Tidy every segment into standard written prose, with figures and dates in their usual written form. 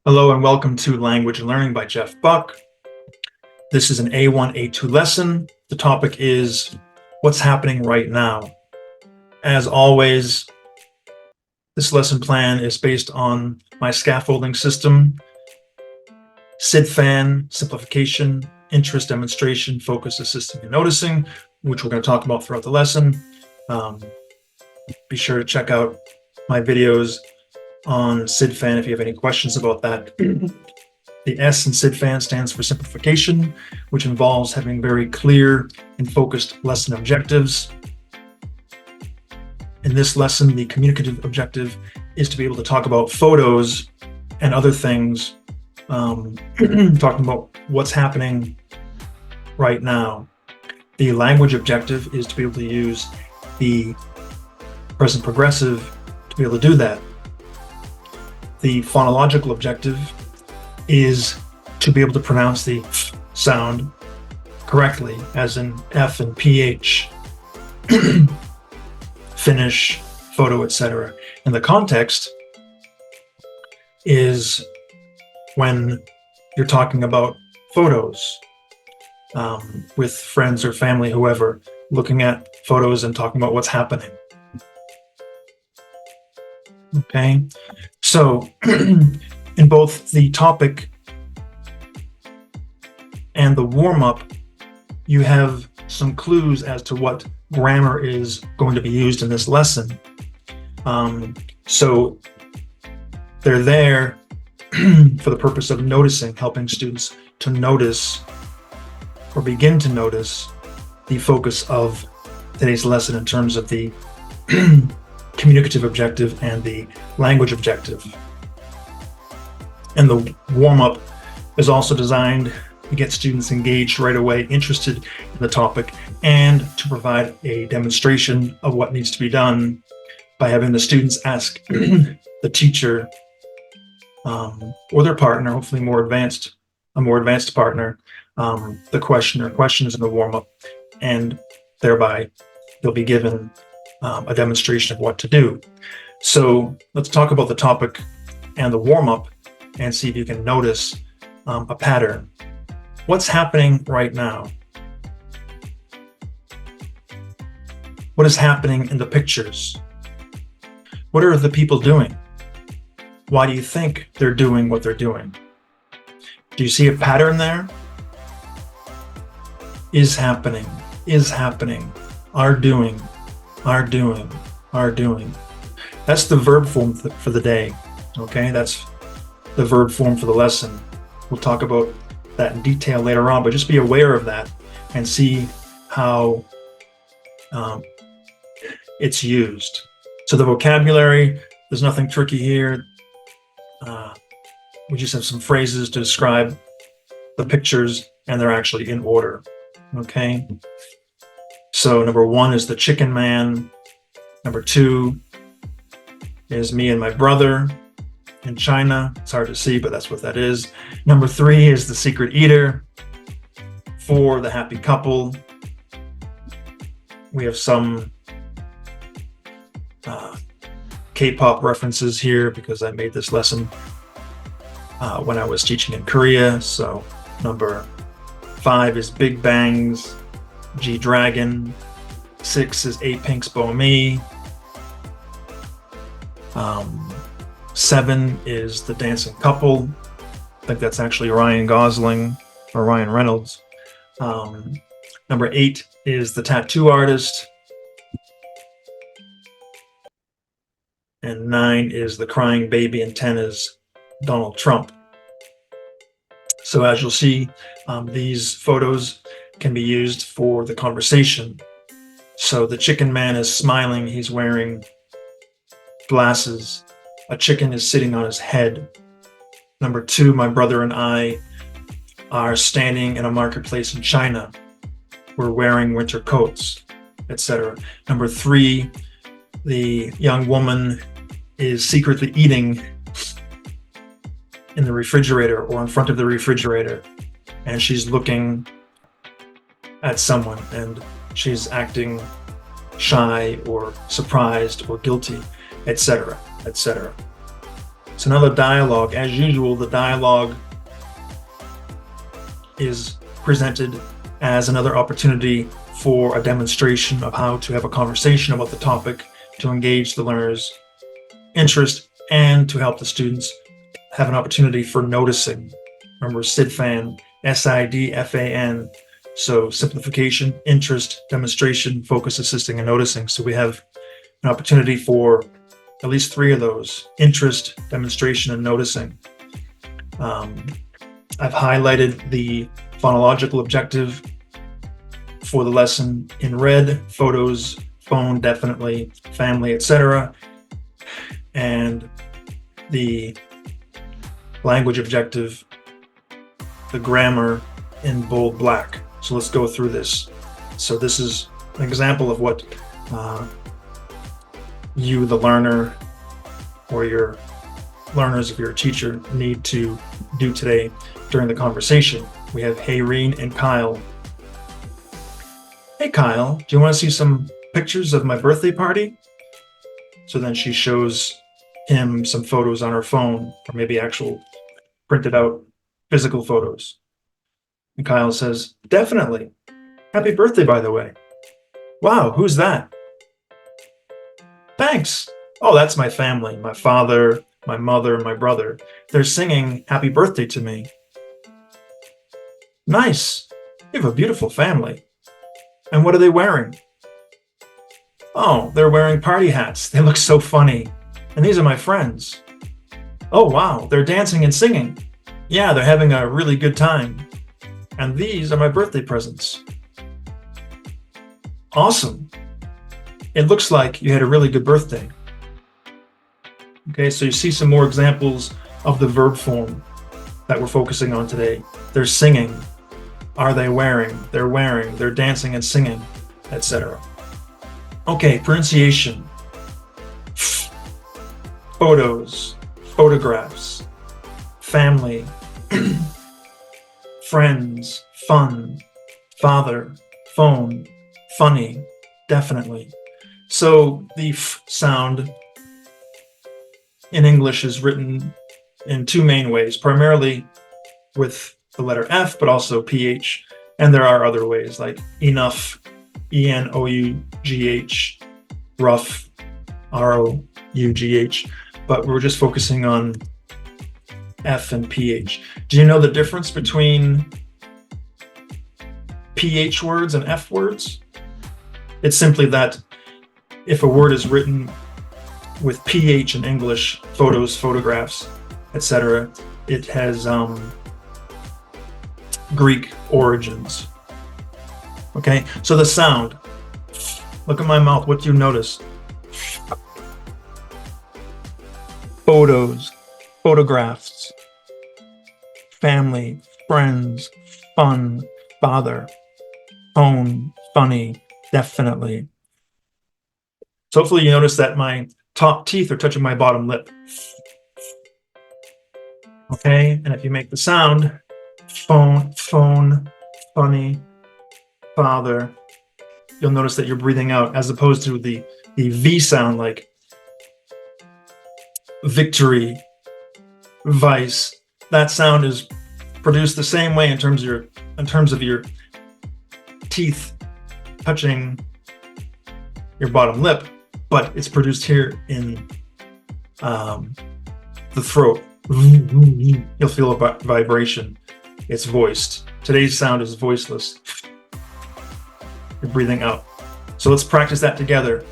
Hello and welcome to Language and Learning by Jeff Buck. This is an A1-A2 lesson. The topic is what's happening right now. As always, this lesson plan is based on my scaffolding system: SIDFAN, simplification, interest, demonstration, focus, assisting, and noticing, which we're going to talk about throughout the lesson. Be sure to check out my videos on SIDFAN if you have any questions about that. The S in SIDFAN stands for simplification, which involves having very clear and focused lesson objectives. In this lesson, the communicative objective is to be able to talk about photos and other things, talking about what's happening right now. The language objective is to be able to use the present progressive to be able to do that. The phonological objective is to be able to pronounce the F sound correctly, as in F and PH, finish, photo, etc. And the context is when you're talking about photos with friends or family, whoever, looking at photos and talking about what's happening. Okay, so in both the topic and the warm-up, you have some clues as to what grammar is going to be used in this lesson. So they're there for the purpose of noticing, helping students to notice or begin to notice the focus of today's lesson in terms of the communicative objective and the language objective. And the warm-up is also designed to get students engaged right away, interested in the topic, and to provide a demonstration of what needs to be done by having the students ask the teacher or their partner, hopefully a more advanced partner, the question or questions in the warm-up, and thereby they'll be given a demonstration of what to do. So let's talk about the topic and the warm-up and see if you can notice a pattern. What's happening right now? What is happening in the pictures? What are the people doing? Why do you think they're doing what they're doing? Do you see a pattern there? Is happening, are doing, are doing. That's the verb form for the day, okay? That's the verb form for the lesson. We'll talk about that in detail later on, but just be aware of that and see how it's used. So the vocabulary, there's nothing tricky here. We just have some phrases to describe the pictures, and they're actually in order, okay? So number 1 is the chicken man. Number 2 is me and my brother in China. It's hard to see, but that's what that is. Number 3 is the secret eater. 4, the happy couple. We have some K-pop references here because I made this lesson when I was teaching in Korea. So number 5 is Big Bang's G-Dragon. 6 is A-Pink's Bohemi. 7 is the dancing couple. I think that's actually Ryan Gosling or Ryan Reynolds. Number 8 is the tattoo artist. And 9 is the crying baby in tennis, Donald Trump. So as you'll see, these photos can be used for the conversation. So the chicken man is smiling, he's wearing glasses. A chicken is sitting on his head. Number 2, my brother and I are standing in a marketplace in China. We're wearing winter coats, etc. Number 3, the young woman is secretly eating in the refrigerator or in front of the refrigerator, and she's looking at someone and she's acting shy or surprised or guilty, etc., etc. So now the dialogue, as usual, the dialogue is presented as another opportunity for a demonstration of how to have a conversation about the topic, to engage the learner's interest, and to help the students have an opportunity for noticing. Remember, SIDFAN, SIDFAN. So simplification, interest, demonstration, focus, assisting, and noticing. So we have an opportunity for at least 3 of those: interest, demonstration, and noticing. I've highlighted the phonological objective for the lesson in red: photos, phone, definitely, family, etc. And the language objective, the grammar, in bold black. So let's go through this. So this is an example of what you, the learner, or your learners of your teacher need to do today during the conversation. We have Hayreen and Kyle. Hey Kyle, do you want to see some pictures of my birthday party? So then she shows him some photos on her phone, or maybe actual printed out physical photos. And Kyle says, definitely. Happy birthday, by the way. Wow, who's that? Thanks. Oh, that's my family, my father, my mother, my brother. They're singing happy birthday to me. Nice. You have a beautiful family. And what are they wearing? Oh, they're wearing party hats. They look so funny. And these are my friends. Oh, wow, they're dancing and singing. Yeah, they're having a really good time. And these are my birthday presents. Awesome. It looks like you had a really good birthday. Okay, so you see some more examples of the verb form that we're focusing on today. They're singing. Are they wearing? They're wearing. They're dancing and singing, etc. Okay, pronunciation. Photos, photographs, family, friends, fun, father, phone, funny, definitely. So the f sound in English is written in 2 main ways, primarily with the letter F, but also PH. And there are other ways like enough, ENOUGH, rough, ROUGH, but we're just focusing on F and PH. Do you know the difference between PH words and F words? It's simply that if a word is written with PH in English, photos, photographs, etc., it has Greek origins. Okay, so the sound. Look at my mouth. What do you notice? Photos, photographs, family, friends, fun, father, phone, funny, definitely. So hopefully you notice that my top teeth are touching my bottom lip. Okay, and if you make the sound, phone, funny, father, you'll notice that you're breathing out as opposed to the V sound like victory, vice. That sound is produced the same way in terms of your teeth touching your bottom lip, but it's produced here in the throat. You'll feel a vibration. It's voiced. Today's sound is voiceless. You're breathing out. So let's practice that together.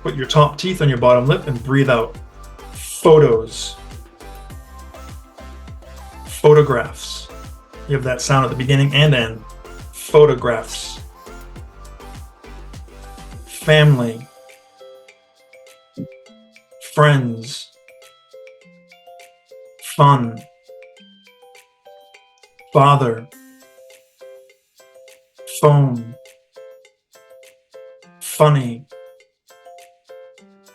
Put your top teeth on your bottom lip and breathe out. Photos. Photographs. You have that sound at the beginning and end. Photographs. Family. Friends. Fun. Father. Phone. Funny.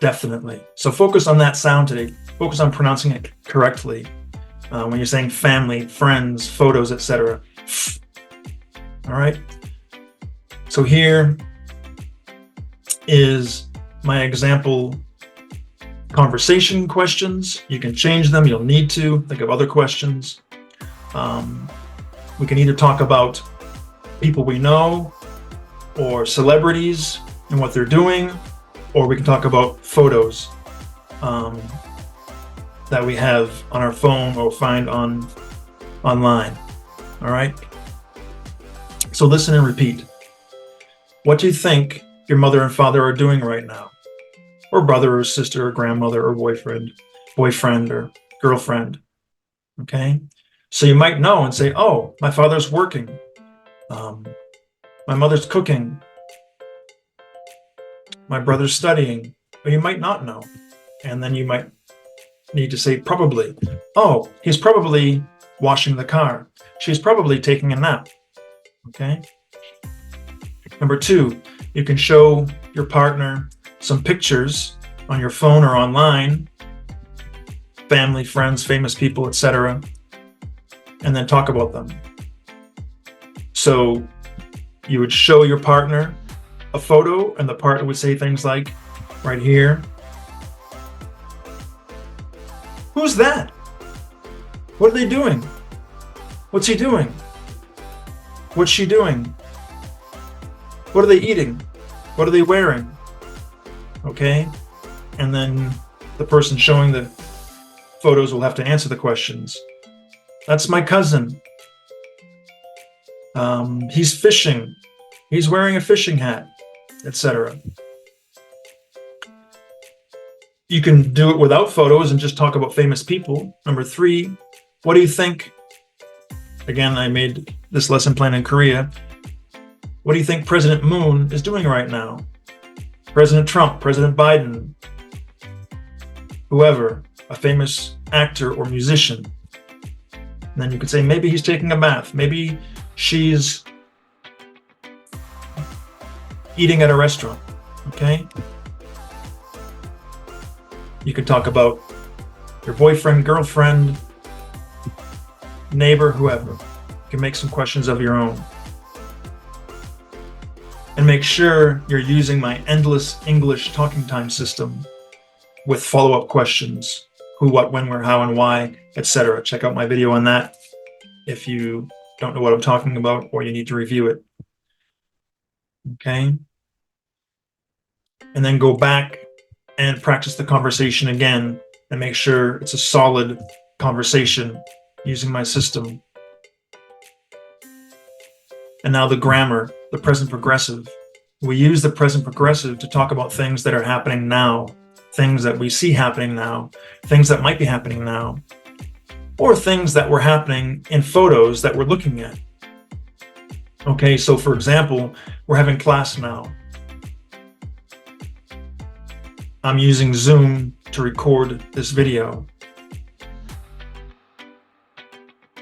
Definitely. So focus on that sound today. Focus on pronouncing it correctly. When you're saying family, friends, photos, etc. All right. So here is my example conversation questions. You can change them. You'll need to think of other questions. We can either talk about people we know or celebrities and what they're doing, or we can talk about photos that we have on our phone or find online. All right. So listen and repeat. What do you think your mother and father are doing right now? Or brother or sister or grandmother or boyfriend or girlfriend. Okay. So you might know and say, oh, my father's working. My mother's cooking. My brother's studying. Or you might not know. And then you might need to say probably. Oh, he's probably washing the car. She's probably taking a nap. Okay. Number 2, you can show your partner some pictures on your phone or online, family, friends, famous people, etc., and then talk about them. So you would show your partner a photo, and the partner would say things like, right here, who's that? What are they doing? What's he doing? What's she doing? What are they eating? What are they wearing? Okay? And then the person showing the photos will have to answer the questions. That's my cousin. He's fishing. He's wearing a fishing hat, etc. You can do it without photos and just talk about famous people. Number 3, what do you think? Again, I made this lesson plan in Korea. What do you think President Moon is doing right now? President Trump, President Biden, whoever, a famous actor or musician. And then you could say, maybe he's taking a bath. Maybe she's eating at a restaurant. Okay? You could talk about your boyfriend, girlfriend, neighbor, whoever. You can make some questions of your own. And make sure you're using my endless English talking time system with follow-up questions, who, what, when, where, how, and why, etc. Check out my video on that if you don't know what I'm talking about or you need to review it. Okay? And then go back and practice the conversation again and make sure it's a solid conversation using my system. And now the grammar, the present progressive. We use the present progressive to talk about things that are happening now, things that we see happening now, things that might be happening now, or things that were happening in photos that we're looking at. Okay, so for example, we're having class now. I'm using Zoom to record this video.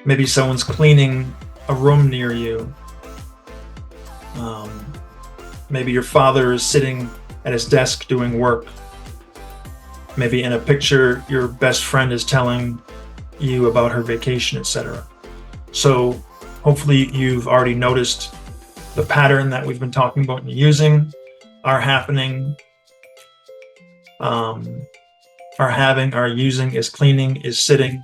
Maybe someone's cleaning a room near you. Maybe your father is sitting at his desk doing work. Maybe in a picture, your best friend is telling you about her vacation, etc. So hopefully you've already noticed the pattern that we've been talking about and using. Are happening, are having, are using, is cleaning, is sitting.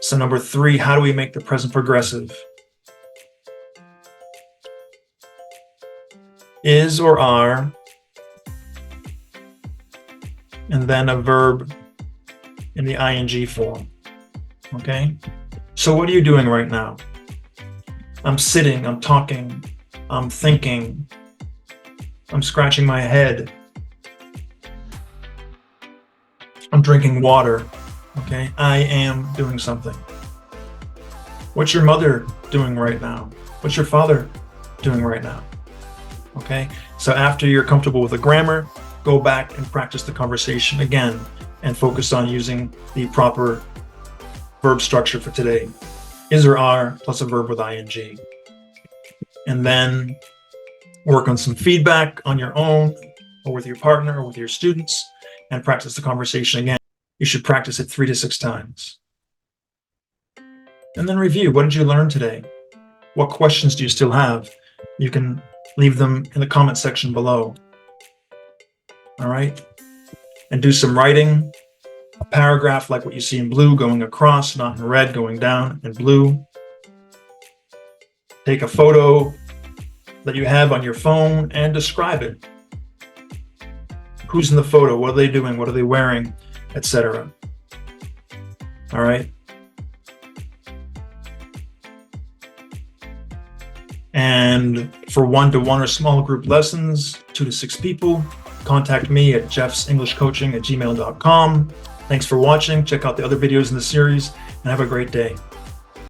So number 3, how do we make the present progressive? Is or are, and then a verb in the ing form. Okay? So what are you doing right now? I'm sitting, I'm talking, I'm thinking, I'm scratching my head, I'm drinking water. Okay? I am doing something. What's your mother doing right now? What's your father doing right now? Okay? So after you're comfortable with the grammar, go back and practice the conversation again and focus on using the proper verb structure for today. Is or are plus a verb with ing. And then work on some feedback on your own or with your partner or with your students and practice the conversation again. You should practice it 3 to 6 times. And then review. What did you learn today? What questions do you still have? You can leave them in the comment section below. All right? and do some writing. A paragraph like what you see in blue going across, not in red, going down in blue. Take a photo that you have on your phone and describe it. Who's in the photo? What are they doing? What are they wearing? Etc. All right. And for one-to-one or small group lessons, 2 to 6 people, contact me at jeffsenglishcoaching@gmail.com. Thanks for watching. Check out the other videos in the series and have a great day.